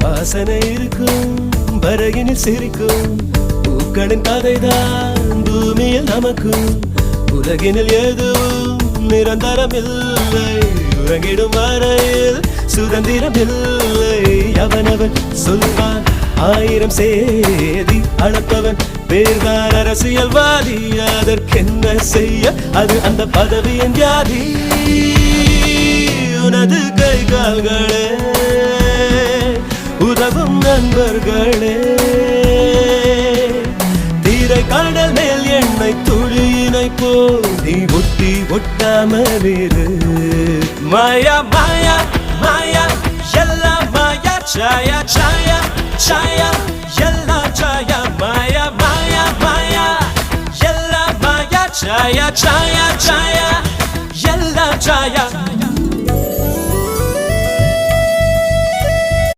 வாசனை இருக்கும் வரையினில் சிரிக்கும் பூக்களின் கதைதான் பூமியில் நமக்கும் உலகினில் எதுவும் நிரந்தரமில்லை உறங்கிடும் வரையில் சுதந்திரமில்லை அவனவன் சொல்வான் ஆயிரம் சேதி அளப்பவன் பேர்தான் அரசியல்வாதி அதற்கென்ன செய்ய அது அந்த பதவியின் வியாதி உனது கை கால்களே உதவும் நண்பர்களே தீரை கடல் மேல் எண்ணெய் துளியினை போல் நீ ஒட்டி ஒட்டாமலிரு மாயா மாயா மாயா எல்லாம் மாயா சாயா சாயா சாயா எல்லாம் சாயா மாயா மாயா மாயா எல்லாம் மாயா சாயா சாயா சாயா எல்லாம் சாயா